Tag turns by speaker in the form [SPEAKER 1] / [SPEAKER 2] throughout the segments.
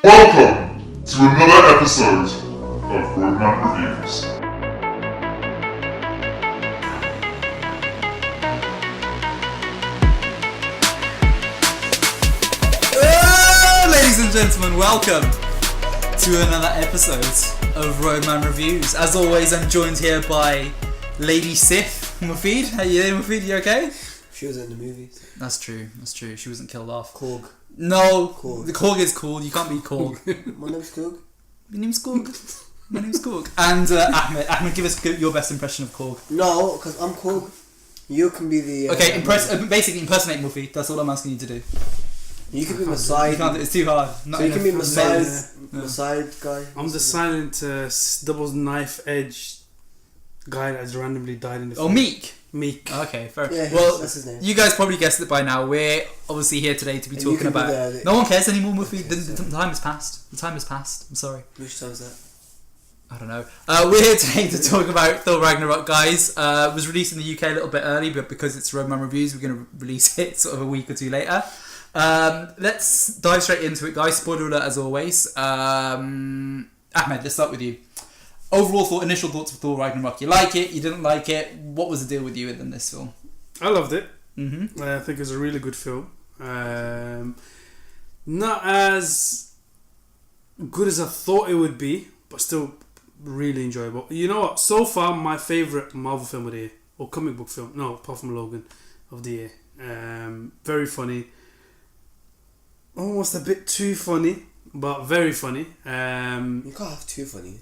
[SPEAKER 1] Welcome to another episode of Roadmen Reviews.
[SPEAKER 2] Ladies and gentlemen, welcome to another episode of Roadman Reviews. As always, I'm joined here by Lady Sif Mufid. How you doing, Mufid? You okay?
[SPEAKER 3] She was in the movies.
[SPEAKER 2] That's true. She wasn't killed off.
[SPEAKER 3] Korg.
[SPEAKER 2] No,
[SPEAKER 3] Korg.
[SPEAKER 2] The Korg is cool. You can't be Korg.
[SPEAKER 3] My name's Korg.
[SPEAKER 2] Your name's Korg. My name's Korg. And Ahmed. Ahmed, give us your best impression of Korg.
[SPEAKER 3] No, because I'm Korg. You can be the...
[SPEAKER 2] Okay, basically impersonate Mufid. That's all I'm asking you to do.
[SPEAKER 3] You can be my side...
[SPEAKER 2] You can't. It's too hard.
[SPEAKER 3] So you can be my side guy.
[SPEAKER 4] I'm the silent double knife edge guy that's randomly died in the film.
[SPEAKER 2] Oh, Meek. Okay, fair.
[SPEAKER 3] Yeah,
[SPEAKER 2] well,
[SPEAKER 3] that's his name.
[SPEAKER 2] You guys probably guessed it by now. We're obviously here today to be talking about... No one cares anymore, Mufid. The time has passed. The time has passed. I'm sorry.
[SPEAKER 3] Which time is that?
[SPEAKER 2] I don't know. We're here today to talk about Thor Ragnarok, guys. It was released in the UK a little bit early, but because it's Roadman Reviews, we're going to release it sort of a week or two later. Let's dive straight into it, guys. Spoiler alert as always. Ahmed, let's start with you. Overall initial thoughts of Thor Ragnarok. You like it? You didn't like it? What was the deal with you in this film?
[SPEAKER 4] I loved it.
[SPEAKER 2] Mm-hmm.
[SPEAKER 4] I think it was a really good film. Not as good as I thought it would be, but still really enjoyable. You know what? So far, my favourite Marvel film of the year, or comic book film, no, apart from Logan, of the year. Very funny. Almost a bit too funny, but very funny.
[SPEAKER 3] You can't have too funny.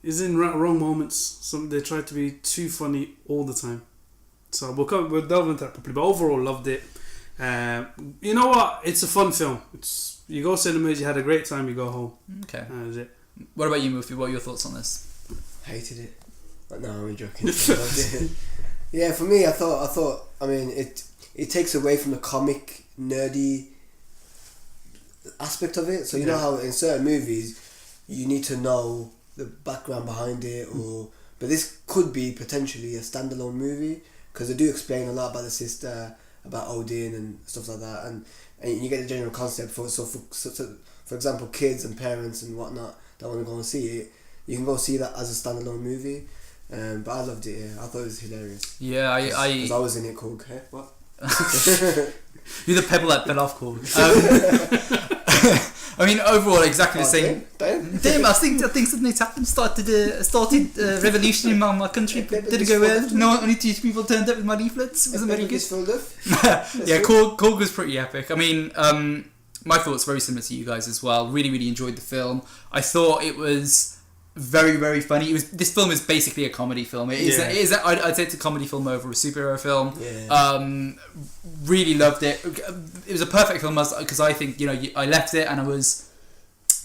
[SPEAKER 4] Is in wrong moments. They try to be too funny all the time. So we'll delve into that properly. But overall, loved it. You know what? It's a fun film. You go cinemas, you had a great time, you go home.
[SPEAKER 2] Okay.
[SPEAKER 4] That was it.
[SPEAKER 2] What about you, Mufi? What are your thoughts on this?
[SPEAKER 3] Hated it. But no, I'm joking. Yeah, for me, I thought. I mean, it takes away from the comic nerdy aspect of it. So you know how in certain movies you need to know the background behind it, but this could be potentially a standalone movie because they do explain a lot about the sister, about Odin and stuff like that, and you get the general concept for example, kids and parents and whatnot that want to go and see it. You can go see that as a standalone movie. But I loved it. Yeah, I thought it was hilarious.
[SPEAKER 2] Yeah,
[SPEAKER 3] because I was in it. Korg. Hey, what?
[SPEAKER 2] You're the pebble that fell off, Korg. I mean, overall, exactly the same. Damn, I think something's happened. Started a revolution in my country. Did it go well? No, only 2 people turned up with my leaflets. It wasn't very good. Yeah, Korg was pretty epic. I mean, my thoughts very similar to you guys as well. Really, really enjoyed the film. I thought it was very, very funny. This film is basically a comedy film. I'd say it's a comedy film over a superhero film.
[SPEAKER 3] Yeah.
[SPEAKER 2] Really loved it. It was a perfect film because I think I left it and I was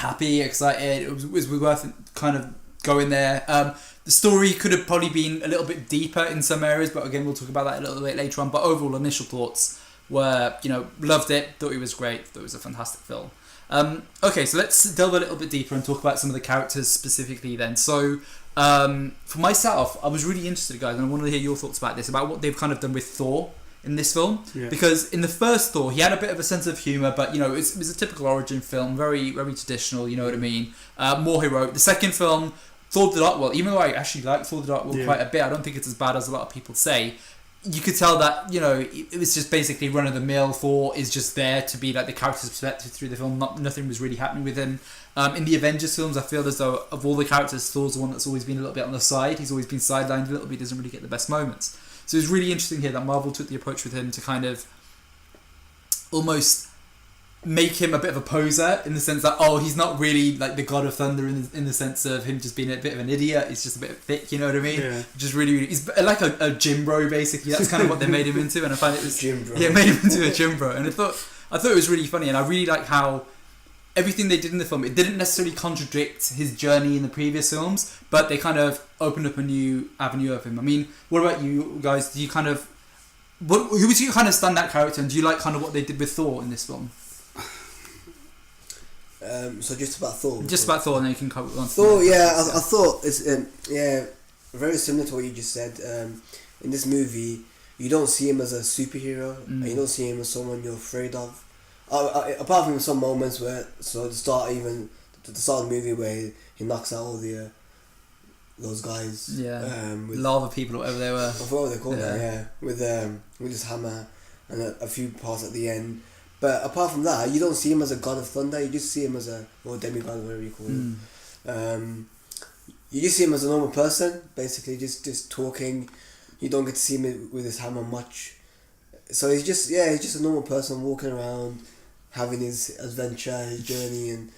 [SPEAKER 2] happy, excited. It was worth kind of going there. The story could have probably been a little bit deeper in some areas, but again we'll talk about that a little bit later on. But overall initial thoughts were loved it. Thought it was great. Thought it was a fantastic film. Okay, so let's delve a little bit deeper and talk about some of the characters specifically then. So, for myself, I was really interested, guys, and I wanted to hear your thoughts about this, about what they've kind of done with Thor in this film. Yeah. Because in the first Thor, he had a bit of a sense of humour, but, it was a typical origin film, very, very traditional, you know what I mean? More heroic. The second film, Thor the Dark World, even though I actually like Thor the Dark World quite a bit, I don't think it's as bad as a lot of people say. You could tell that, it was just basically run-of-the-mill. Thor is just there to be like the character's perspective through the film. Nothing was really happening with him. In the Avengers films, I feel as though of all the characters, Thor's the one that's always been a little bit on the side. He's always been sidelined a little bit, doesn't really get the best moments. So it's really interesting here that Marvel took the approach with him to kind of almost make him a bit of a poser in the sense that he's not really like the God of Thunder in the sense of him just being a bit of an idiot. He's just a bit thick, you know what I mean? Yeah. Just really, he's like a gym bro basically. That's kind of what they made him into, and I find it was
[SPEAKER 3] gym bro.
[SPEAKER 2] Yeah, made him into a gym bro, and I thought it was really funny, and I really like how everything they did in the film, it didn't necessarily contradict his journey in the previous films, but they kind of opened up a new avenue of him. I mean, what about you guys? Do you kind of who was your kind of standout character, and do you like kind of what they did with Thor in this film?
[SPEAKER 3] So just about Thor.
[SPEAKER 2] Just about Thor, and then you can cover on.
[SPEAKER 3] Thor, I thought it's very similar to what you just said. In this movie, you don't see him as a superhero, and you don't see him as someone you're afraid of. apart from some moments where, so the start of the movie where he knocks out all the those guys.
[SPEAKER 2] Yeah.
[SPEAKER 3] With
[SPEAKER 2] lava people, or whatever they were.
[SPEAKER 3] I forgot what they called that. Yeah. With his hammer and a few parts at the end. But apart from that, you don't see him as a god of thunder. You just see him as or demigod, whatever you call him. You just see him as a normal person, basically, just talking. You don't get to see him with his hammer much. So he's just a normal person walking around, having his adventure, his journey, and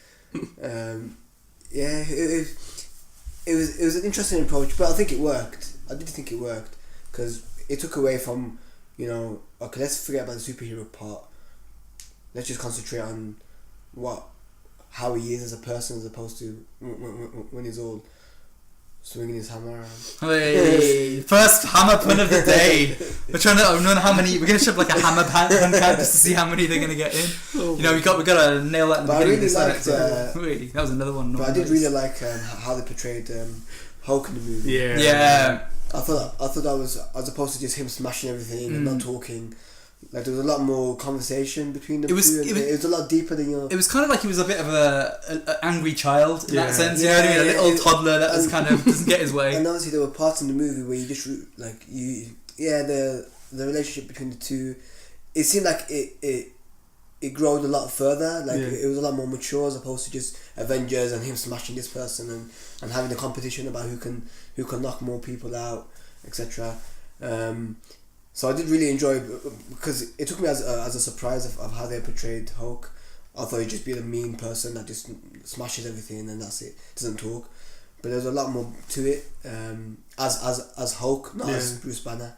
[SPEAKER 3] it was an interesting approach. But I think it worked. I did think it worked because it took away from, okay, let's forget about the superhero part. Let's just concentrate on how he is as a person, as opposed to when he's all swinging his hammer around.
[SPEAKER 2] Hey, first hammer pun of the day. We're gonna shove like a hammer pan count just to see how many they're gonna get in. We gotta nail that in the beginning of this episode. That was another one.
[SPEAKER 3] But I did really like how they portrayed Hulk in the movie.
[SPEAKER 2] Yeah.
[SPEAKER 3] I thought that was, as opposed to just him smashing everything and not talking. Like, there was a lot more conversation between them. It was a lot deeper than
[SPEAKER 2] It was kind of like he was a bit of a angry child in that sense. You know what I mean? A little toddler that was kind of doesn't get his way.
[SPEAKER 3] And obviously there were parts in the movie where you just the relationship between the two. It seemed like it growed a lot further. Like it was a lot more mature, as opposed to just Avengers and him smashing this person and having the competition about who can knock more people out, etc. So I did really enjoy, because it took me as a surprise of how they portrayed Hulk. I thought he'd just be a mean person that just smashes everything and that's it, doesn't talk. But there's a lot more to it, as Hulk, not as Bruce Banner.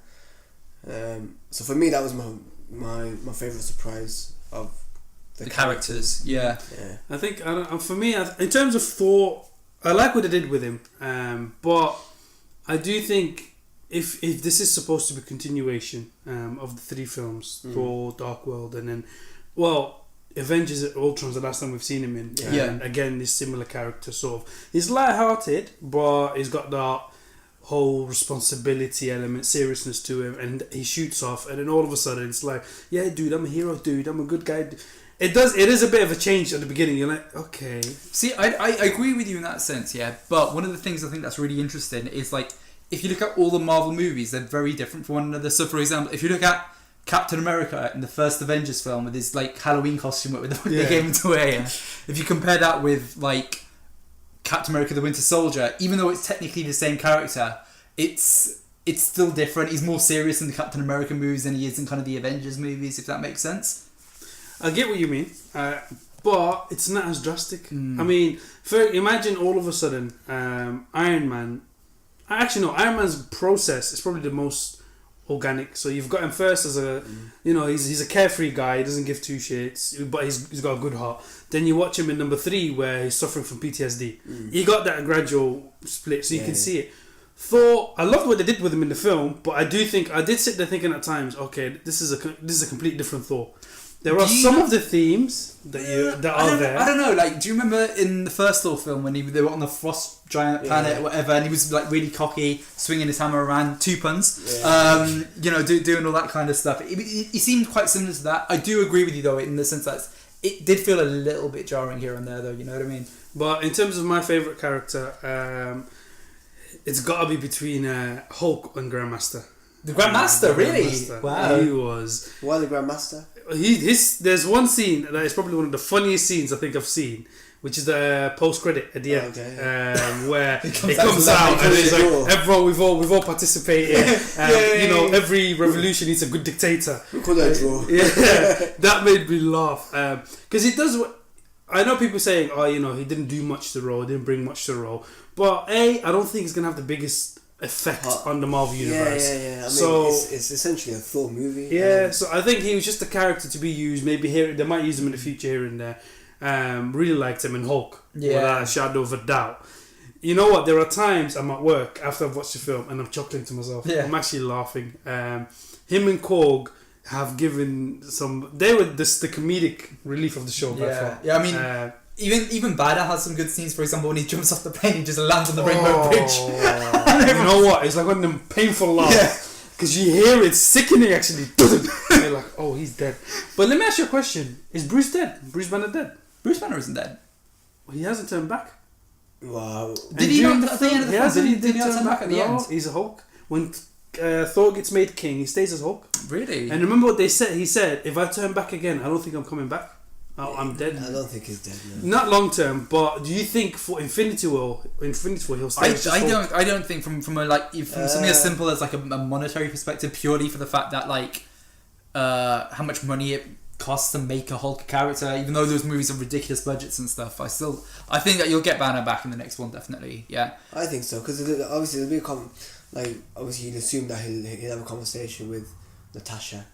[SPEAKER 3] So for me, that was my favourite surprise of
[SPEAKER 2] the characters. Yeah.
[SPEAKER 4] I think for me, in terms of Thor, I like what they did with him, but I do think if this is supposed to be a continuation of the three films, Thor, Dark World, and then, Avengers Ultron's the last time we've seen him in. And again, this similar character, sort of. He's light-hearted, but he's got that whole responsibility element, seriousness to him, and he shoots off, and then all of a sudden it's like, yeah, dude, I'm a hero, dude, I'm a good guy. It is a bit of a change at the beginning. You're like, okay.
[SPEAKER 2] See, I agree with you in that sense, yeah. But one of the things I think that's really interesting is, like, if you look at all the Marvel movies, they're very different from one another. So, for example, if you look at Captain America in the first Avengers film with his, like, Halloween costume with they gave him to wear, if you compare that with, like, Captain America the Winter Soldier, even though it's technically the same character, it's still different. He's more serious in the Captain America movies than he is in kind of the Avengers movies, if that makes sense.
[SPEAKER 4] I get what you mean, but it's not as drastic. I mean, imagine all of a sudden Iron Man. Actually, no, Iron Man's process is probably the most organic. So you've got him first as he's a carefree guy. He doesn't give two shits, but he's got a good heart. Then you watch him in number 3 where he's suffering from PTSD. He got that gradual split, so you can see it. Thor, I loved what they did with him in the film, but I did sit there thinking at times, okay, this is a complete different Thor. There are some of the themes that are there.
[SPEAKER 2] I don't know. Like, do you remember in the first Thor film when they were on the frost giant planet or whatever, and he was like really cocky, swinging his hammer around, 2 puns, doing all that kind of stuff. He seemed quite similar to that. I do agree with you though, in the sense that it did feel a little bit jarring here and there, though. You know what I mean?
[SPEAKER 4] But in terms of my favourite character, it's got to be between Hulk and Grandmaster.
[SPEAKER 2] The Grandmaster, really?
[SPEAKER 4] Grandmaster.
[SPEAKER 2] Wow.
[SPEAKER 4] He was.
[SPEAKER 3] Why the Grandmaster?
[SPEAKER 4] There's one scene that is probably one of the funniest scenes I think I've seen, which is the post credit at the end, where it comes out and it's like, everyone, we've all participated. Every revolution needs a good dictator. That made me laugh because it does. I know people saying, he didn't do much to the role, didn't bring much to the role, but I don't think it's gonna have the biggest effect on the Marvel universe.
[SPEAKER 3] I mean, it's essentially a Thor movie.
[SPEAKER 4] So I think he was just a character to be used. Maybe they might use him in the future here and there. Really liked him in Hulk, without a shadow of a doubt. You know what? There are times I'm at work after I've watched the film and I'm chuckling to myself. I'm actually laughing. Him and Korg have given some. They were the comedic relief of the show. By far.
[SPEAKER 2] I mean. Even Bada has some good scenes. For example, when he jumps off the plane, he just lands on the Rainbow Bridge.
[SPEAKER 4] You know what? It's like one of them painful laughs. because you hear it sickening actually. You're like, oh, he's dead. But let me ask you a question: is Bruce dead? Bruce Banner dead?
[SPEAKER 2] Bruce Banner isn't dead.
[SPEAKER 4] Well, he hasn't turned back.
[SPEAKER 3] Wow.
[SPEAKER 2] Did he not at the end of the film? Did he not
[SPEAKER 4] turn
[SPEAKER 2] turn back at the end?
[SPEAKER 4] He's a Hulk. When Thor gets made king, he stays as Hulk.
[SPEAKER 2] Really?
[SPEAKER 4] And remember what they said? He said, "If I turn back again, I don't think I'm coming back. I'm dead."
[SPEAKER 3] I don't think he's dead. No.
[SPEAKER 4] Not long term, but do you think for Infinity War he'll stay?
[SPEAKER 2] I don't think from something as simple as like a monetary perspective, purely for the fact that like how much money it costs to make a Hulk character, even though those movies have ridiculous budgets and stuff. I think that you'll get Banner back in the next one, definitely. Yeah,
[SPEAKER 3] I think so, because obviously there'll be obviously you'd assume that he'll have a conversation with Natasha.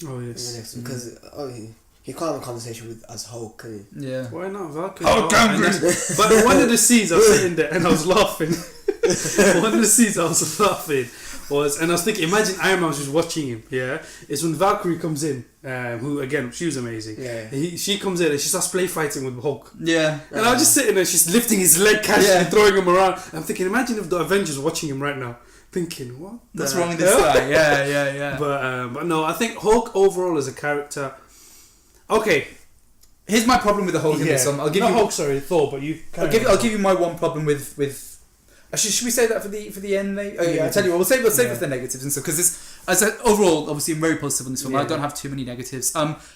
[SPEAKER 4] Oh yes.
[SPEAKER 3] In the next, because he can't have a conversation as Hulk, can he?
[SPEAKER 2] yeah.
[SPEAKER 4] Why not Valkyrie?
[SPEAKER 2] Hulk angry.
[SPEAKER 4] But one of the scenes I was sitting there and I was laughing. One of the scenes I was laughing was, and I was thinking, imagine Iron Man was just watching him. Yeah, it's when Valkyrie comes in, who again she was amazing.
[SPEAKER 3] Yeah.
[SPEAKER 4] She comes in and she starts play fighting with Hulk.
[SPEAKER 2] Yeah.
[SPEAKER 4] And I was just sitting there, she's lifting his leg casually, throwing him around. I'm thinking, imagine if the Avengers were watching him right now, thinking, what?
[SPEAKER 2] What's wrong with this guy? Yeah.
[SPEAKER 4] But no, I think Hulk overall as a character. Okay,
[SPEAKER 2] Here's my problem with the Hulk in this one.
[SPEAKER 4] Thor. But you.
[SPEAKER 2] I'll give you my one problem with. Actually, should we say that for the end? Mate? I'll tell you what. We'll save it for the negatives and stuff, because overall, obviously, I'm very positive on this film. I don't have too many negatives.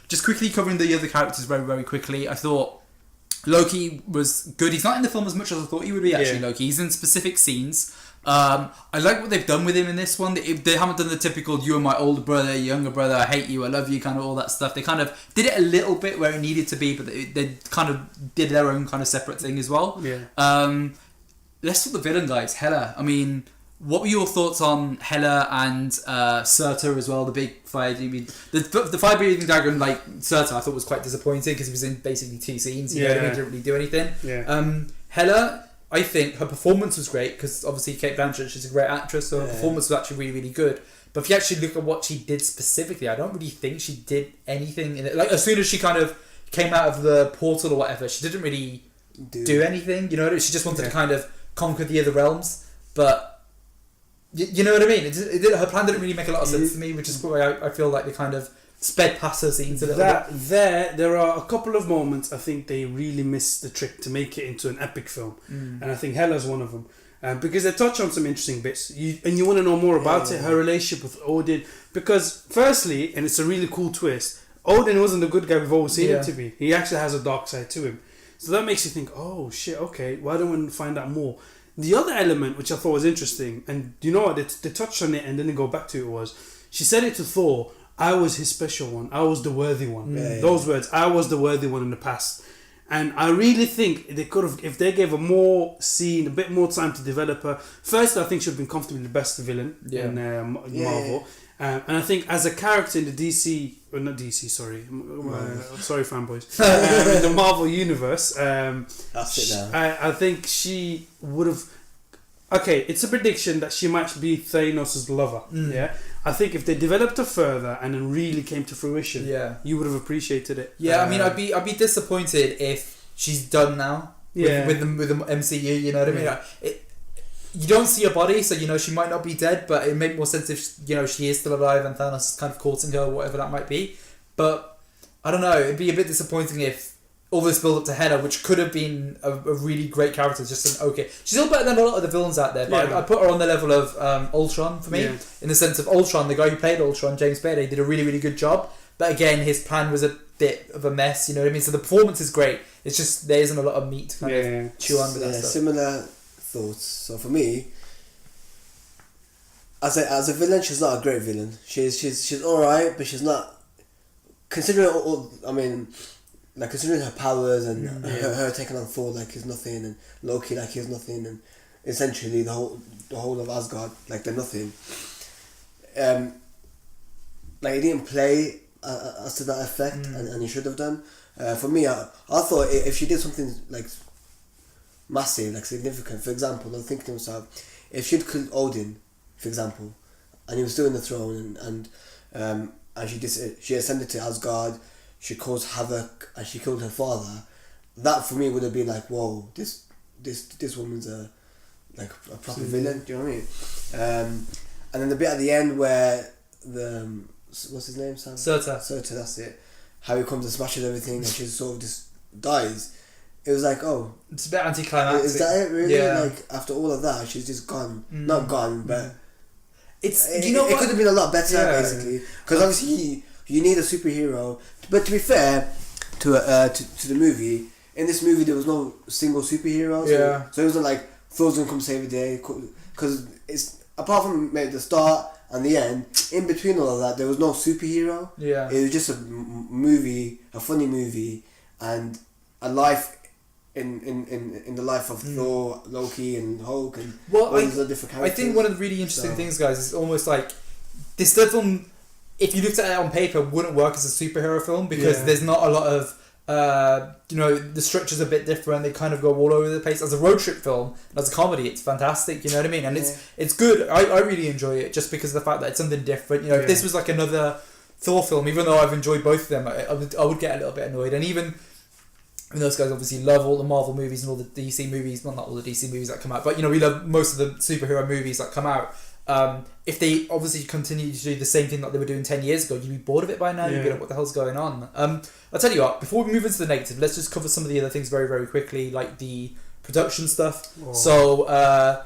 [SPEAKER 2] Just quickly covering the other characters very, very quickly. I thought Loki was good. He's not in the film as much as I thought he would be. Actually, Loki. He's in specific scenes. I like what they've done with him in this one. They haven't done the typical "you are my older brother, younger brother, I hate you, I love you" kind of all that stuff. They kind of did it a little bit where it needed to be, but they kind of did their own kind of separate thing as well.
[SPEAKER 4] Yeah.
[SPEAKER 2] Let's talk the villain, guys. Hela. I mean, what were your thoughts on Hela and Surtur as well? The big fire. The fire-breathing dragon, like Surtur, I thought was quite disappointing because he was in basically 2 scenes. He didn't really do anything.
[SPEAKER 4] Yeah.
[SPEAKER 2] Hela, I think her performance was great because obviously Kate Blanchett, she's a great actress, so her performance was actually really, really good. But if you actually look at what she did specifically, I don't really think she did anything in it. Like, as soon as she kind of came out of the portal or whatever, she didn't really do anything. You know, she just wanted to kind of conquer the other realms. But you know what I mean? Her plan didn't really make a lot of sense to me, which is why I feel like they kind of sped past her scenes a little bit.
[SPEAKER 4] There are a couple of moments I think they really missed the trick to make it into an epic film, and I think Hela's one of them, because they touch on some interesting bits. You want to know more about it, her relationship with Odin, because firstly, and it's a really cool twist, Odin wasn't the good guy we've always seen him to be. He actually has a dark side to him, so that makes you think, oh shit, okay, why don't we find out more? The other element which I thought was interesting, and you know what, they touched on it and then they go back to it, was she said it to Thor, I was his special one. I was the worthy one. Those words, I was the worthy one in the past. And I really think they could have, if they gave a bit more time to develop her. First, I think she would have been comfortably the best villain in Marvel. And I think as a character in the DC, or not DC, sorry, sorry fanboys, in the Marvel universe, I think she would have. Okay, it's a prediction that she might be Thanos' lover. Yeah, I think if they developed her further and then really came to fruition, you would have appreciated it.
[SPEAKER 2] Yeah, I mean, I'd be disappointed if she's done now. With the MCU, you know what I mean? You don't see her body, so you know she might not be dead, but it make more sense if she is still alive and Thanos is kind of courting her, or whatever that might be. But I don't know, it'd be a bit disappointing if all this build up to Hela, which could have been a really great character, just she's still better than a lot of the villains out there, but I put her on the level of Ultron for me, in the sense of Ultron, the guy who played Ultron, James Spader, did a really, really good job, but again, his plan was a bit of a mess, you know what I mean? So the performance is great, it's just there isn't a lot of meat to kind of chew on with that stuff.
[SPEAKER 3] Similar thoughts. So for me, as a villain, she's not a great villain. She's alright, but she's not, considering considering her powers and her taking on Thor like he's nothing, and Loki like he's nothing, and essentially the whole of Asgard like they're nothing. It didn't play as to that effect, and he should have done. For me, I thought if she did something like massive, like significant, for example, I'm thinking to myself, if she'd killed Odin, for example, and he was still in the throne, and she ascended to Asgard, she caused havoc, and she killed her father, that for me would have been like, whoa, this woman's a proper villain. Do you know what I mean? And then the bit at the end where what's his name?
[SPEAKER 2] Surta.
[SPEAKER 3] Surta, that's it. How he comes and smashes everything, and she sort of just dies. It was like, oh,
[SPEAKER 2] it's a bit anticlimactic.
[SPEAKER 3] Is that it really?
[SPEAKER 2] Yeah.
[SPEAKER 3] Like after all of that, she's just gone. Not gone, but
[SPEAKER 2] It's
[SPEAKER 3] you know it could have been a lot better basically. Because obviously you need a superhero. But to be fair to the movie, in this movie there was no single superhero. So it wasn't like Thor's gonna come save the day. Because it's apart from maybe the start and the end, in between all of that, there was no superhero.
[SPEAKER 2] Yeah.
[SPEAKER 3] It was just a movie, a funny movie, and a life in the life of Thor, Loki, and Hulk, and all these other different characters.
[SPEAKER 2] I think one of the really interesting things, guys, is almost like this third film, if you looked at it on paper, wouldn't work as a superhero film because there's not a lot of the structure's a bit different. They kind of go all over the place. As a road trip film, as a comedy, it's fantastic. You know what I mean? And it's good. I really enjoy it just because of the fact that it's something different. You know, if this was like another Thor film, even though I've enjoyed both of them, I would get a little bit annoyed. And even those guys obviously love all the Marvel movies and all the DC movies. Well, not all the DC movies that come out, but we love most of the superhero movies that come out. If they obviously continue to do the same thing that they were doing 10 years ago, you'd be bored of it by now. You'd be like, what the hell's going on? I'll tell you what, before we move into the negative, let's just cover some of the other things very, very quickly, like the production stuff. Oh. So,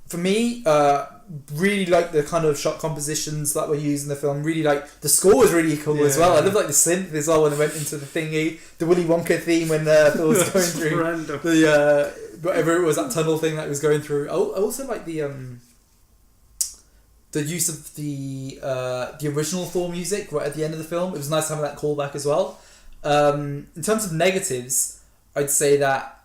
[SPEAKER 2] for me, really like the kind of shot compositions that were used in the film. Really like the score was really cool as well. I love like the synth as well when they went into the thingy, the Willy Wonka theme when Phil was going through
[SPEAKER 4] random.
[SPEAKER 2] the whatever it was, that tunnel thing that he was going through. I also like the use of the original Thor music right at the end of the film. It was nice having that callback as well. In terms of negatives, I'd say that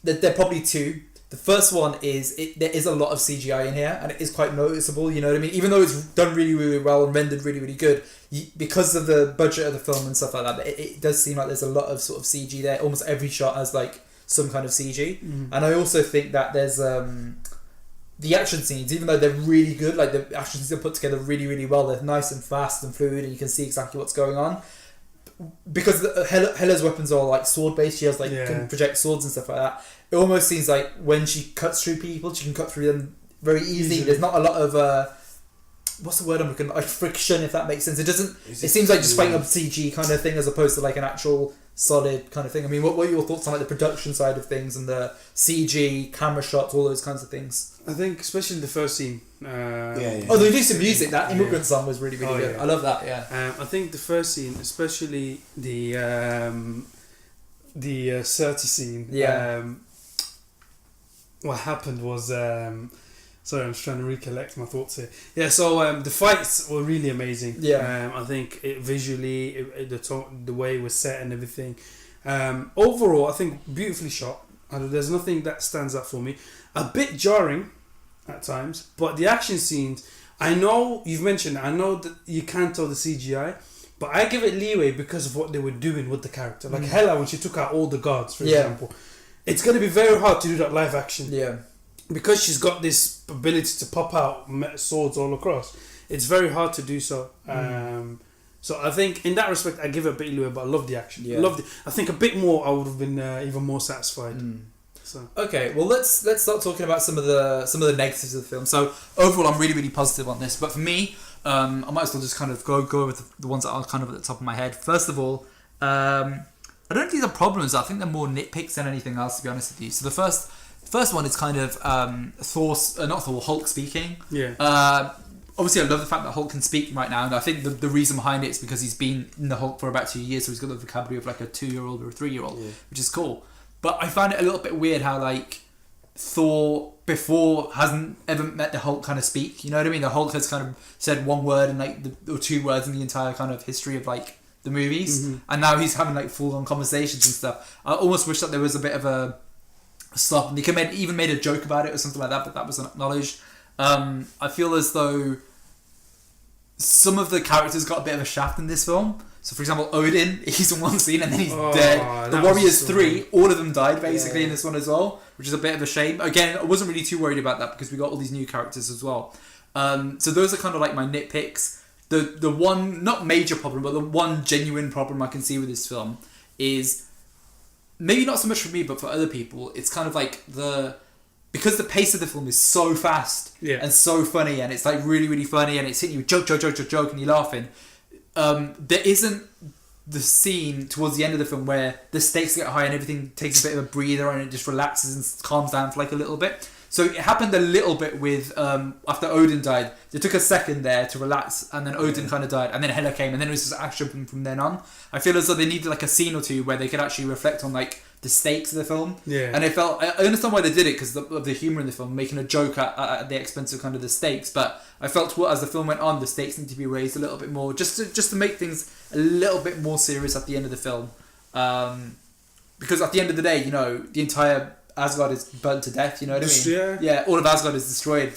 [SPEAKER 2] there are probably two. The first one is there is a lot of CGI in here, and it is quite noticeable. You know what I mean? Even though it's done really, really well and rendered really, really good, because of the budget of the film and stuff like that, it does seem like there's a lot of sort of CG there. Almost every shot has like some kind of CG, and I also think that there's the action scenes, even though they're really good, like the action scenes are put together really, really well. They're nice and fast and fluid, and you can see exactly what's going on. Because Hela's weapons are like sword based, she has like can project swords and stuff like that. It almost seems like when she cuts through people, she can cut through them very easily. There's not a lot of what's the word I'm looking, like friction, if that makes sense. It doesn't. It seems like just fighting up CG kind of thing as opposed to like an actual solid kind of thing. I mean, what are your thoughts on like the production side of things and the CG, camera shots, all those kinds of things?
[SPEAKER 4] I think especially the first scene.
[SPEAKER 2] Oh, the use of music, that immigrant song was really, really good. I love that. Yeah.
[SPEAKER 4] I think the first scene, especially the Surti scene.
[SPEAKER 2] Yeah.
[SPEAKER 4] What happened was. Sorry, I'm just trying to recollect my thoughts here. Yeah, so the fights were really amazing.
[SPEAKER 2] Yeah.
[SPEAKER 4] I think visually, the way it was set and everything. Overall, I think beautifully shot. There's nothing that stands out for me. A bit jarring at times, but the action scenes, I know you've mentioned it, I know that you can't tell the CGI, but I give it leeway because of what they were doing with the character. Like Hela, when she took out all the guards, for example, it's going to be very hard to do that live action.
[SPEAKER 2] Yeah.
[SPEAKER 4] Because she's got this ability to pop out swords all across, it's very hard to do so. So I think in that respect, I give it a bit leeway, but I love the action.
[SPEAKER 2] Yeah.
[SPEAKER 4] I think a bit more, I would have been even more satisfied. So.
[SPEAKER 2] Okay, well let's start talking about some of the negatives of the film. So overall, I'm really, really positive on this. But for me, I might as well just kind of go with the ones that are kind of at the top of my head. First of all, I don't think these are problems. I think they're more nitpicks than anything else, to be honest with you. So the first one is kind of Hulk speaking.
[SPEAKER 4] Yeah.
[SPEAKER 2] Obviously, I love the fact that Hulk can speak right now, and I think the reason behind it is because he's been in the Hulk for about 2 years, so he's got the vocabulary of like a 2-year-old or a 3-year-old, which is cool. But I find it a little bit weird how like Thor before hasn't ever met the Hulk kind of speak. You know what I mean? The Hulk has kind of said one word and like or 2 words in the entire kind of history of like the movies, and now he's having like full on conversations and stuff. I almost wish that there was a bit of a stop, and they could even made a joke about it or something like that, but that wasn't acknowledged. I feel as though some of the characters got a bit of a shaft in this film. So, for example, Odin, he's in one scene and then he's dead. The Warriors 3, all of them died basically in this one as well, which is a bit of a shame. Again, I wasn't really too worried about that because we got all these new characters as well. So those are kind of like my nitpicks. The one, not major problem, but the one genuine problem I can see with this film is maybe not so much for me, but for other people, it's kind of like the because the pace of the film is so fast and so funny, and it's like really, really funny, and it's hitting you with joke, and you're laughing. There isn't the scene towards the end of the film where the stakes get high and everything takes a bit of a breather and it just relaxes and calms down for like a little bit. So it happened a little bit with after Odin died. They took a second there to relax, and then Odin kind of died, and then Hela came, and then it was just action from then on. I feel as though they needed like a scene or two where they could actually reflect on like the stakes of the film.
[SPEAKER 4] Yeah.
[SPEAKER 2] And I understand why they did it because of the humour in the film, making a joke at the expense of kind of the stakes. But I felt as the film went on, the stakes need to be raised a little bit more, just to make things a little bit more serious at the end of the film. Because at the end of the day, you know, the entire Asgard is burnt to death, you know what I mean? Yeah, all of Asgard is destroyed.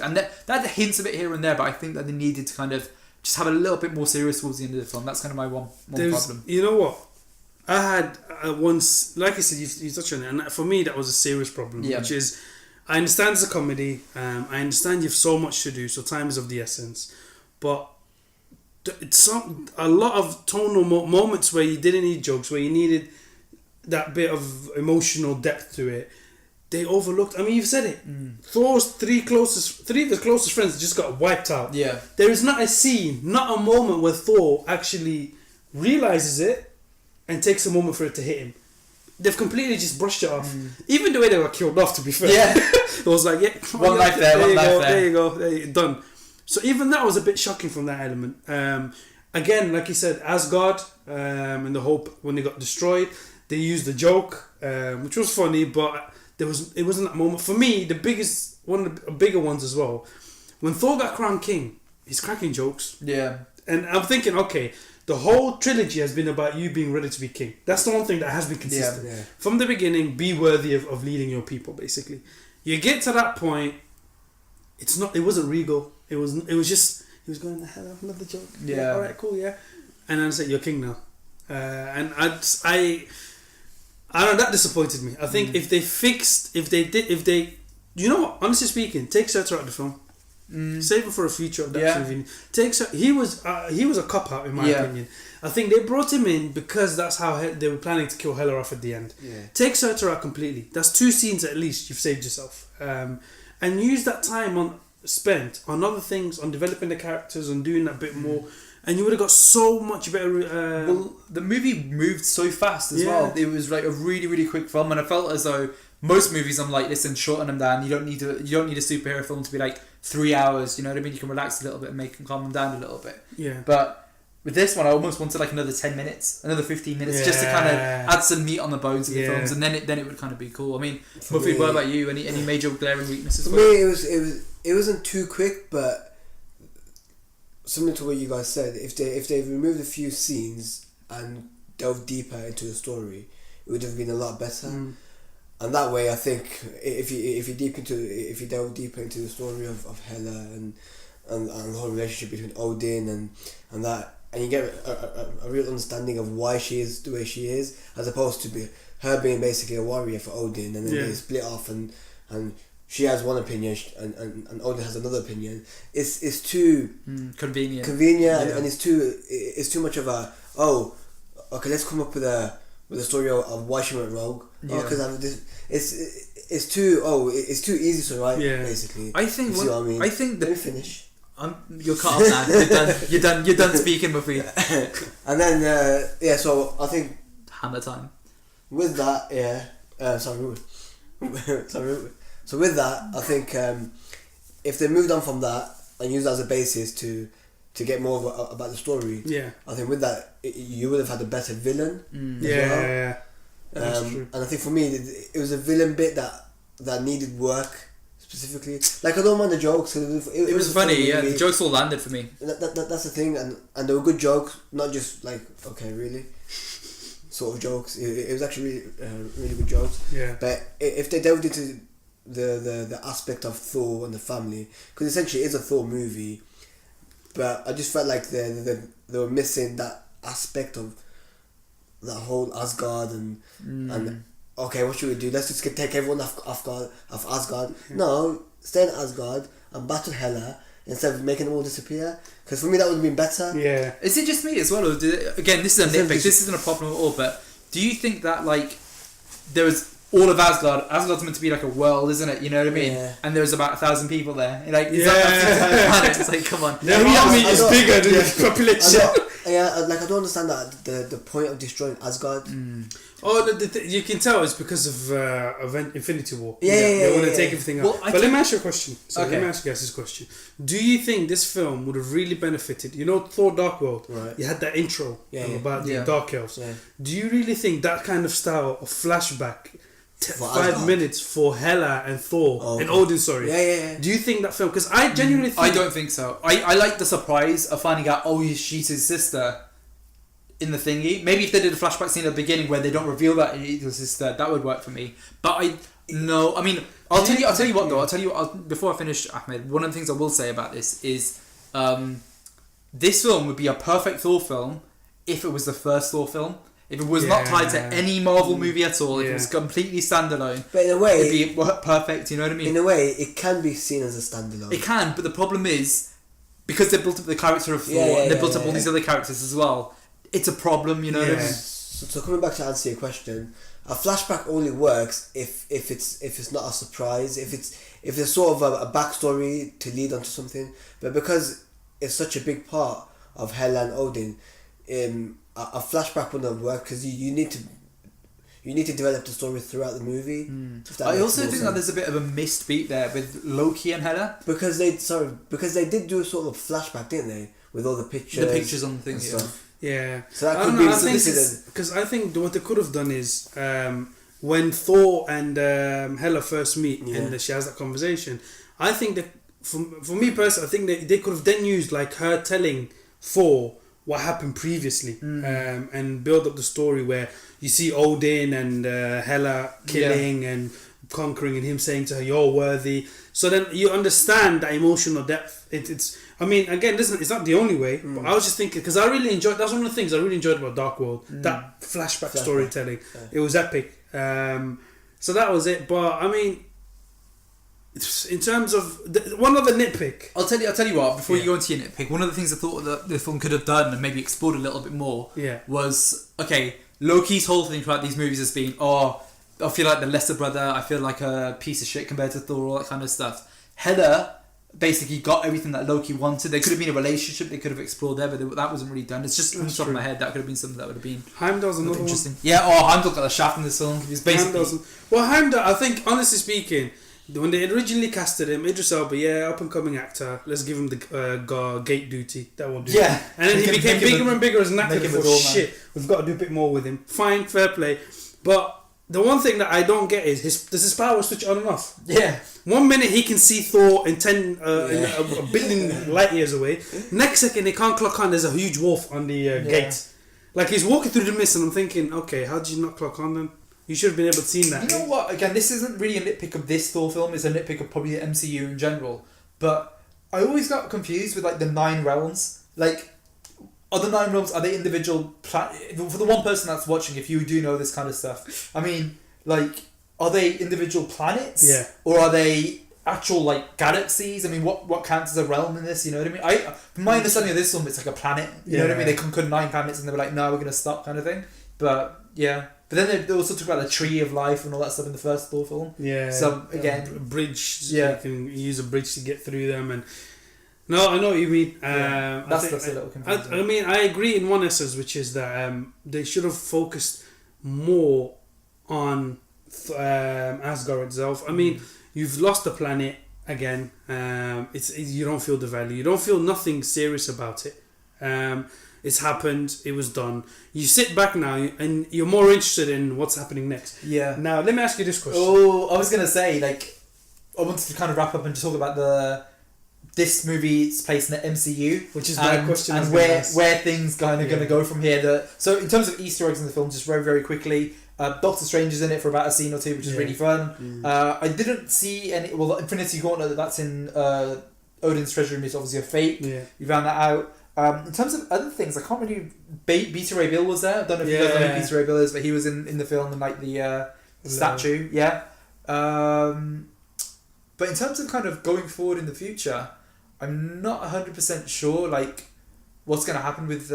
[SPEAKER 2] And that hints of it here and there, but I think that they needed to kind of just have a little bit more serious towards the end of the film. That's kind of my one problem.
[SPEAKER 4] You know what? I had once, like I said, you touched on it, and for me that was a serious problem, which is, I understand it's a comedy, I understand you have so much to do, so time is of the essence, but it's a lot of tonal moments where you didn't need jokes, where you needed that bit of emotional depth to it, they overlooked. I mean, you've said it. Thor's three of the closest friends just got wiped out.
[SPEAKER 2] Yeah.
[SPEAKER 4] There is not a scene, not a moment where Thor actually realizes it and takes a moment for it to hit him. They've completely just brushed it off. Even the way they were killed off, to be fair.
[SPEAKER 2] Yeah.
[SPEAKER 4] It was like,
[SPEAKER 2] one life there,
[SPEAKER 4] there you go, done. So even that was a bit shocking from that element. Again, like you said, Asgard and the Hope, when they got destroyed, they used the joke, which was funny, but it wasn't that moment. For me, one of the bigger ones as well, when Thor got crowned king, he's cracking jokes.
[SPEAKER 2] Yeah.
[SPEAKER 4] And I'm thinking, okay, the whole trilogy has been about you being ready to be king. That's the one thing that has been consistent.
[SPEAKER 3] Yeah.
[SPEAKER 4] From the beginning, be worthy of leading your people, basically. You get to that point, it wasn't regal. It was just, he was going, hello, another joke. Yeah. Alright, cool, yeah. And I said, you're king now. And I don't know, that disappointed me. I think if they you know what, honestly speaking, take Surtur out of the film. Save it for a future adaptation. He was a cop out in my opinion. I think they brought him in because that's how they were planning to kill Hela off at the end. Yeah. Take Surtur out completely. That's 2 scenes at least you've saved yourself. And use that time spent on other things, on developing the characters, on doing that bit more. And you would have got so much better.
[SPEAKER 2] Well, the movie moved so fast as well. It was like a really, really quick film, and I felt as though most movies, I'm like, listen, shorten them down. You don't need a superhero film to be like 3 hours. You know what I mean? You can relax a little bit and calm them down a little bit. Yeah. But with this one, I almost wanted like another 10 minutes, another 15 minutes, just to kind of add some meat on the bones of the films, and then it would kind of be cool. I mean, Muffy, what about you? Any major glaring weaknesses?
[SPEAKER 3] For me, it wasn't too quick, but similar to what you guys said, if they removed a few scenes and delved deeper into the story, it would have been a lot better. And that way, I think if you delve deeper into the story of Hela and the whole relationship between Odin and that, and you get a real understanding of why she is the way she is, as opposed to her being basically a warrior for Odin, and then they split off and she has one opinion and Odin has another opinion. It's too convenient, and it's too much of a okay, let's come up with a story of why she went rogue. Because it's too easy to write. Basically,
[SPEAKER 2] I think
[SPEAKER 3] what I mean.
[SPEAKER 2] I think
[SPEAKER 3] let me finish.
[SPEAKER 2] You're cut off now. You're done speaking, Muffy.
[SPEAKER 3] And then so I think
[SPEAKER 2] hammer time.
[SPEAKER 3] With that, sorry. So with that, I think if they moved on from that and used that as a basis to get more about the story, I think with that you would have had a better villain. That's true. And I think for me it was a villain bit that needed work specifically. Like, I don't mind the jokes. It was
[SPEAKER 2] funny. The jokes all landed for me.
[SPEAKER 3] That's the thing, and they were good jokes, not just like, okay, really sort of jokes. It was actually really good jokes. But if they delved into the aspect of Thor and the family, because essentially it is a Thor movie, but I just felt like they were missing that aspect of that whole Asgard and okay, what should we do? Let's just take everyone off Asgard. No, stay in Asgard and battle Hela instead of making them all disappear. Because for me that would have been better.
[SPEAKER 2] Yeah. Is it just me as well? Or again, this is a nitpick. This isn't a problem at all. But do you think that like there was all of Asgard. Asgard's meant to be like a world, isn't it? You know what I mean?
[SPEAKER 3] Yeah.
[SPEAKER 2] And there's about 1,000 people there. Like,
[SPEAKER 4] Yeah.
[SPEAKER 2] planet. It's like, come on.
[SPEAKER 4] Their army is bigger than the population.
[SPEAKER 3] I don't understand that the point of destroying Asgard.
[SPEAKER 4] Oh, you can tell it's because of Infinity War.
[SPEAKER 3] Yeah,
[SPEAKER 4] They want to
[SPEAKER 3] yeah.
[SPEAKER 4] take everything
[SPEAKER 2] Well,
[SPEAKER 4] out.
[SPEAKER 2] I
[SPEAKER 4] But let
[SPEAKER 2] think-
[SPEAKER 4] me ask you a question. So
[SPEAKER 2] Okay.
[SPEAKER 4] let me ask you guys this question. Do you think this film would have really benefited? You know, Thor: Dark World.
[SPEAKER 3] Right.
[SPEAKER 4] You had that intro
[SPEAKER 3] Yeah, yeah.
[SPEAKER 4] about the
[SPEAKER 2] Yeah.
[SPEAKER 4] Dark Elves.
[SPEAKER 3] Yeah.
[SPEAKER 4] Do you really think that kind of style of flashback,
[SPEAKER 3] For
[SPEAKER 4] 5
[SPEAKER 3] Asgard?
[SPEAKER 4] minutes for Hela and Thor
[SPEAKER 3] Oh,
[SPEAKER 4] and
[SPEAKER 3] okay.
[SPEAKER 4] Odin? Sorry.
[SPEAKER 3] Yeah.
[SPEAKER 4] Do you think that film? Because I genuinely think
[SPEAKER 2] I don't think so. I like the surprise of finding out, she's his sister in the thingy. Maybe if they did a flashback scene at the beginning where they don't reveal that it's his sister, that would work for me. But I mean, I'll tell you what though. Before I finish, Ahmed, one of the things I will say about this is, this film would be a perfect Thor film if it was the first Thor film. If it was not tied to
[SPEAKER 4] Yeah.
[SPEAKER 2] any Marvel movie at all, if it was
[SPEAKER 4] Yeah.
[SPEAKER 2] completely standalone,
[SPEAKER 3] But in a way,
[SPEAKER 2] it'd be perfect. You know what I mean?
[SPEAKER 3] in a way, it can be seen as a standalone.
[SPEAKER 2] It can, but the problem is, because they built up the character of Thor
[SPEAKER 3] Yeah,
[SPEAKER 2] and they built up all
[SPEAKER 3] yeah.
[SPEAKER 2] these other characters as well, it's a problem, you know what I
[SPEAKER 4] Yeah.
[SPEAKER 2] mean?
[SPEAKER 3] So coming back to answer your question, a flashback only works if it's not a surprise, if there's sort of a backstory to lead onto something. But because it's such a big part of Hela and Odin, a flashback wouldn't work because you need to develop the story throughout the movie. if that
[SPEAKER 2] I
[SPEAKER 3] makes
[SPEAKER 2] also
[SPEAKER 3] more
[SPEAKER 2] think that
[SPEAKER 3] sense.
[SPEAKER 2] there's a bit of a missed beat there with Loki and Hela.
[SPEAKER 3] because they did do a sort of flashback, didn't they, with all the pictures,
[SPEAKER 2] The pictures on the thing,
[SPEAKER 3] and
[SPEAKER 2] yeah.
[SPEAKER 3] stuff.
[SPEAKER 4] Yeah.
[SPEAKER 3] So that
[SPEAKER 4] I
[SPEAKER 3] could
[SPEAKER 4] don't
[SPEAKER 3] be
[SPEAKER 4] know, I think
[SPEAKER 3] considered.
[SPEAKER 4] because I think what they could have done is when Thor and Hela first meet
[SPEAKER 3] Yeah.
[SPEAKER 4] and she has that conversation. I think that for me personally, I think they could have then used like her telling Thor what happened previously and build up the story where you see Odin and Hela killing and conquering and him saying to her, "You're worthy." So then you understand that emotional depth. It's. I mean, again, listen, it's not the only way. But I was just thinking because I really enjoyed. That's one of the things I really enjoyed about Dark World. That flashback storytelling.
[SPEAKER 3] Yeah.
[SPEAKER 4] It was epic. So that was it. But I mean, in terms of one other nitpick.
[SPEAKER 2] I'll tell you what, before
[SPEAKER 4] Yeah.
[SPEAKER 2] you go into your nitpick, one of the things I thought that the film could have done and maybe explored a little bit more was, okay, Loki's whole thing throughout these movies has been, I feel like the lesser brother, I feel like a piece of shit compared to Thor, all that kind of stuff. Hela basically got everything that Loki wanted. There could have been a relationship they could have explored there, but that wasn't really done. It's just on the top of my head, that could have been something that would have been
[SPEAKER 4] Heimdall's another one.
[SPEAKER 2] interesting. Yeah, Heimdall got a shaft in this film. He's basically...
[SPEAKER 4] Heimdall, I think, honestly speaking, when they originally casted him, Idris Elba, up and coming actor, let's give him the gate duty. That won't do.
[SPEAKER 2] Yeah.
[SPEAKER 4] And then he became bigger and bigger as an actor.
[SPEAKER 2] make him a
[SPEAKER 4] For
[SPEAKER 2] doorman.
[SPEAKER 4] shit, we've got to do a bit more with him. Fine, fair play. But the one thing that I don't get is does his power switch on and off?
[SPEAKER 2] Yeah.
[SPEAKER 4] 1 minute he can see Thor in a billion light years away. Next second he can't clock on. There's a huge wolf on the gate. Like he's walking through the mist, and I'm thinking, okay, how did you not clock on then? You should have been able to see that.
[SPEAKER 2] You know what? Again, this isn't really a nitpick of this Thor film. It's a nitpick of probably the MCU in general. But I always got confused with like the 9 realms. Like, are the 9 realms, are they individual for the one person that's watching, if you do know this kind of stuff, I mean, like, are they individual planets?
[SPEAKER 4] Yeah.
[SPEAKER 2] Or are they actual like galaxies? I mean, what counts as a realm in this? You know what I mean? From my understanding of this film, it's like a planet. You know what I mean? They conquered 9 planets and they were like, no, we're gonna stop, kind of thing. But yeah. But then they also talk about the tree of life and all that stuff in the first Thor film.
[SPEAKER 4] Yeah.
[SPEAKER 2] So again,
[SPEAKER 4] a bridge.
[SPEAKER 2] Yeah.
[SPEAKER 4] You can use a bridge to get through them, and no, I know what you mean.
[SPEAKER 2] that's a little confusing.
[SPEAKER 4] I mean, I agree in one essence, which is that they should have focused more on Asgard itself. I mean, you've lost the planet again. You don't feel the value. You don't feel nothing serious about it. It's happened. It was done. You sit back now, and you're more interested in what's happening next.
[SPEAKER 2] Yeah.
[SPEAKER 4] Now, let me ask you this question.
[SPEAKER 2] Oh, I was gonna say, like, I wanted to kind of wrap up and talk about this movie's place in the MCU,
[SPEAKER 4] Which is my question.
[SPEAKER 2] and where things kind of going to go from here. So in terms of Easter eggs in the film, just very very quickly, Doctor Strange is in it for about a scene or two, which is really fun. I didn't see any. Well, Infinity Gauntlet, that's in Odin's treasure room, is obviously a fake.
[SPEAKER 4] Yeah.
[SPEAKER 2] You found that out. In terms of other things, I can't really. Beta Ray Bill was there. I don't know if you guys know who Beta Ray Bill is, but he was in the film and like the statue. Yeah. But in terms of kind of going forward in the future, I'm not 100% sure like what's going to happen with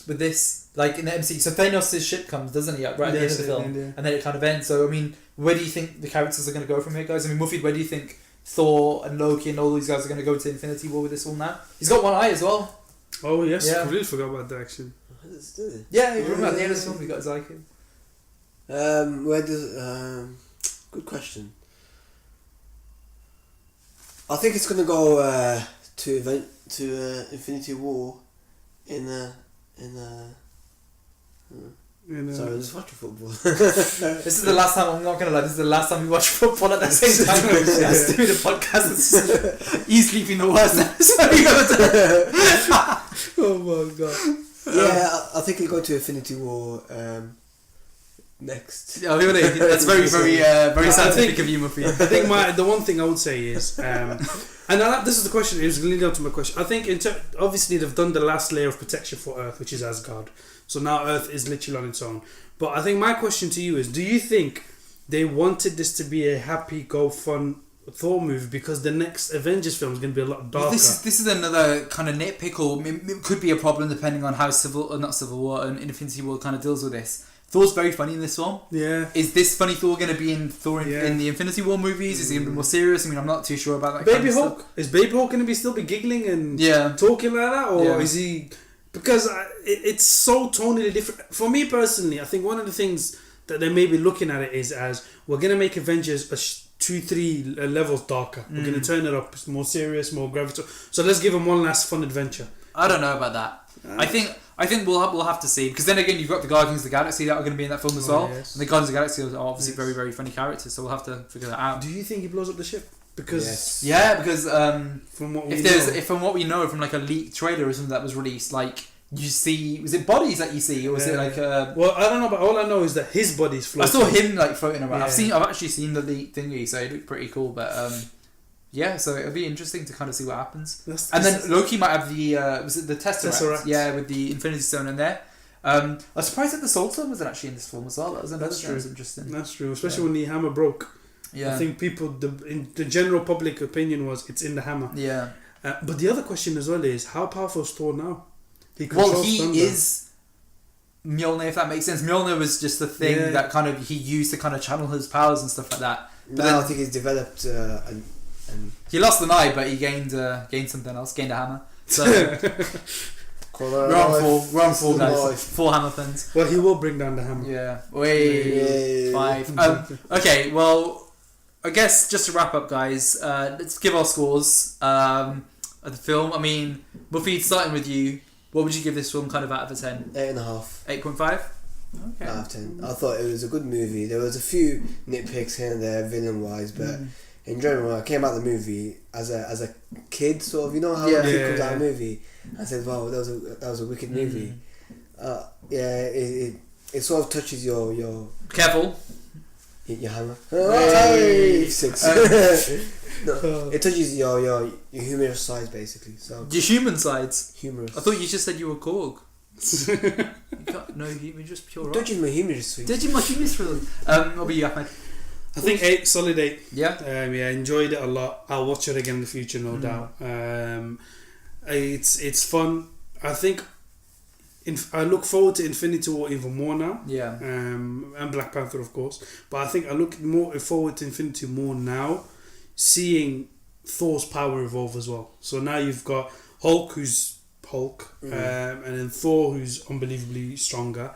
[SPEAKER 2] with this, like in the MCU. So Thanos' ship comes, doesn't he? Right at the end of the film, and then it kind of ends. So I mean, where do you think the characters are going to go from here, guys? I mean, Muffy, where do you think Thor and Loki and all these guys are going to go to Infinity War with this one now? He's got one eye as well.
[SPEAKER 4] Oh yes,
[SPEAKER 2] Yeah.
[SPEAKER 4] I completely forgot about that actually.
[SPEAKER 2] Yeah, you remember at the end of the film, he got his eye killed.
[SPEAKER 3] Where does good question. I think it's gonna go to Infinity War in sorry, I was watching football.
[SPEAKER 2] This is the last time, I'm not going to lie, this is the last time we watch football at the same time. Let's do the podcast. It's easily been the worst episode we've ever done.
[SPEAKER 3] Oh my god. Yeah, I think it'll go to Infinity War next.
[SPEAKER 2] Yeah, really, that's very scientific of you, Muffy.
[SPEAKER 4] I think the one thing I would say is, this is the question. It was leading up to my question. I think obviously they've done the last layer of protection for Earth, which is Asgard. So now Earth is literally on its own. But I think my question to you is: do you think they wanted this to be a happy, go fun Thor movie because the next Avengers film is going to be a lot darker?
[SPEAKER 2] This is another kind of nitpick, or it could be a problem depending on how Civil War and Infinity War kind of deals with this. Thor's very funny in this film.
[SPEAKER 4] Yeah.
[SPEAKER 2] Is this funny Thor going to be in Thor in the Infinity War movies? Is he going to be more serious? I mean, I'm not too sure about that.
[SPEAKER 4] Baby Hulk? Is Baby Hulk going to be still be giggling and talking like that, or is he? Because it's so tonally different. For me personally, I think one of the things that they may be looking at it is as we're going to make Avengers 2-3 levels darker. We're going to turn it up. It's more serious, more gravitational. So let's give them one last fun adventure.
[SPEAKER 2] I don't know about that. I think we'll have to see, because then again you've got the Guardians of the Galaxy that are going to be in that film as well. Yes. And the Guardians of the Galaxy are obviously very, very funny characters, so we'll have to figure that out.
[SPEAKER 4] Do you think he blows up the ship? Because
[SPEAKER 2] because
[SPEAKER 4] from what
[SPEAKER 2] we know from like a leaked trailer or something that was released, like you see, was it bodies that you see, or was it like
[SPEAKER 4] well, I don't know, but all I know is that his body's floating.
[SPEAKER 2] I saw him like floating around. I've actually seen the leaked thingy, so it looked pretty cool. But so it'll be interesting to kind of see what happens. And then Loki might have the was it the Tesseract? Yeah, with the Infinity Stone in there. I was surprised that the Soul Stone wasn't actually in this film as well. That was another thing that was interesting.
[SPEAKER 4] That's true, especially when the hammer broke. Yeah, I think the general public opinion was it's in the hammer.
[SPEAKER 2] Yeah,
[SPEAKER 4] but the other question as well is how powerful is Thor now?
[SPEAKER 2] He is Mjolnir, if that makes sense. Mjolnir was just the thing that kind of he used to kind of channel his powers and stuff like that. But
[SPEAKER 3] now I think he's developed and
[SPEAKER 2] he lost an eye, but he gained something else, gained a hammer. So we're on four guys, 4 hammer pens.
[SPEAKER 4] Well, he will bring down the hammer.
[SPEAKER 2] Yeah, 5. Okay, well, I guess just to wrap up, guys, let's give our scores of the film. I mean, Buffy, starting with you, what would you give this film kind of out of a 10?
[SPEAKER 3] 8.5.
[SPEAKER 2] 8.5? Okay.
[SPEAKER 3] Out of 10. I thought it was a good movie. There was a few nitpicks here and there, villain wise, but in general, when I came out of the movie as a kid, sort of, you know how a kid comes out of a movie, I said, wow, that was a wicked movie. It sort of touches your
[SPEAKER 2] careful.
[SPEAKER 3] Your hammer. Hey! 6. No, it touches your humorous sides basically. So
[SPEAKER 2] your human sides.
[SPEAKER 3] Humorous.
[SPEAKER 2] I thought you just said you were Korg. You're just pure.
[SPEAKER 3] Touching my humorous.
[SPEAKER 2] Touching my humorous. What about you, Ahmed?
[SPEAKER 4] I think 8, solid 8.
[SPEAKER 2] Yeah.
[SPEAKER 4] I enjoyed it a lot. I'll watch it again in the future, no doubt. It's fun. I think. I look forward to Infinity War even more now.
[SPEAKER 2] Yeah.
[SPEAKER 4] And Black Panther, of course. But I think I look more forward to Infinity more now, seeing Thor's power evolve as well. So now you've got Hulk, who's Hulk, and then Thor, who's unbelievably stronger.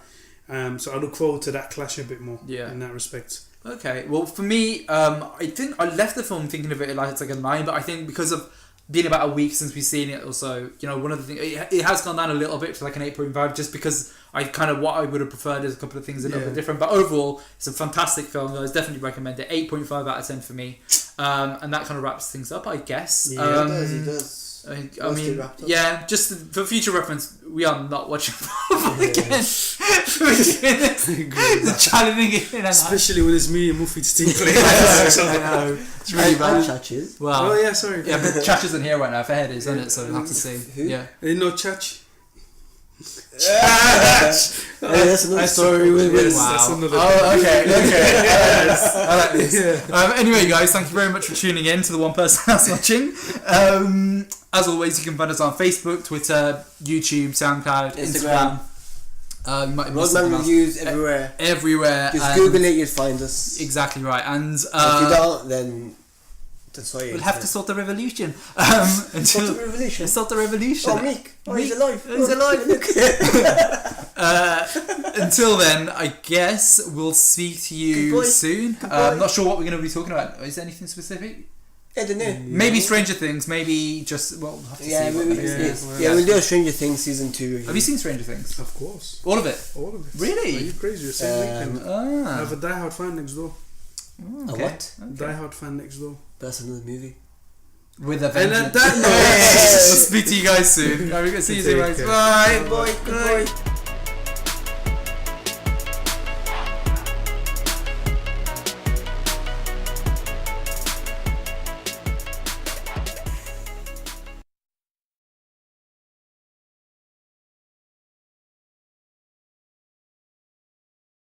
[SPEAKER 4] So I look forward to that clash a bit more. In that respect.
[SPEAKER 2] Okay. Well, for me, I think I left the film thinking of it like it's like a 9, but I think because of been about a week since we've seen it, also, one of the things, it has gone down a little bit to like an 8.5, just because I kind of, what I would have preferred is a couple of things a little bit different, but overall it's a fantastic film. I definitely recommend it. 8.5 out of 10 for me, and that kind of wraps things up, I guess.
[SPEAKER 3] It does.
[SPEAKER 2] I mean, just for future reference, we are not watching football again. The challenging it in,
[SPEAKER 4] especially when it's me and Muffy's team playing.
[SPEAKER 2] I know. It's really bad.
[SPEAKER 3] Chachis.
[SPEAKER 2] Well,
[SPEAKER 4] oh yeah, sorry.
[SPEAKER 2] Yeah, but Chach isn't here right now. Fairhead is, isn't it? So we'll have to see.
[SPEAKER 3] Who?
[SPEAKER 2] Yeah.
[SPEAKER 4] No Chach.
[SPEAKER 3] That's another story.
[SPEAKER 2] Wow.
[SPEAKER 4] That's another
[SPEAKER 2] okay. I like this. Anyway, guys, thank you very much for tuning in to the one person that's watching. As always, you can find us on Facebook, Twitter, YouTube, Soundcloud, Instagram. You might have missed something
[SPEAKER 3] Roadman
[SPEAKER 2] else.
[SPEAKER 3] reviews everywhere.
[SPEAKER 2] Everywhere.
[SPEAKER 3] Just
[SPEAKER 2] and
[SPEAKER 3] Google it, you'll find us.
[SPEAKER 2] Exactly right. And
[SPEAKER 3] If you don't, then sorry.
[SPEAKER 2] we'll have to sort the revolution. Until
[SPEAKER 3] Sort the revolution.
[SPEAKER 2] Sort the revolution.
[SPEAKER 3] Oh, Meek. Oh, he's alive.
[SPEAKER 2] He's alive.
[SPEAKER 3] Look.
[SPEAKER 2] Until then, I guess we'll speak to you
[SPEAKER 3] Goodbye.
[SPEAKER 2] soon. I'm not sure what we're going to be talking about. Is there anything specific?
[SPEAKER 3] I don't know.
[SPEAKER 2] Maybe Stranger Things. Maybe just we'll have to
[SPEAKER 3] Yeah,
[SPEAKER 2] see. What
[SPEAKER 3] maybe, we'll do a Stranger Things season 2 review.
[SPEAKER 2] Have you seen Stranger Things?
[SPEAKER 4] Of course.
[SPEAKER 2] All of it.
[SPEAKER 4] All of it.
[SPEAKER 2] Really?
[SPEAKER 4] Are you crazy? You're same weekend. I have a diehard fan next door.
[SPEAKER 3] A what?
[SPEAKER 4] Diehard fan next door.
[SPEAKER 3] That's another movie.
[SPEAKER 2] With a
[SPEAKER 4] And
[SPEAKER 2] vengeance.
[SPEAKER 4] at that note,
[SPEAKER 2] We'll speak to you guys soon. We'll see you soon, guys.
[SPEAKER 4] Take care.
[SPEAKER 2] Bye.
[SPEAKER 3] Goodbye. Goodbye.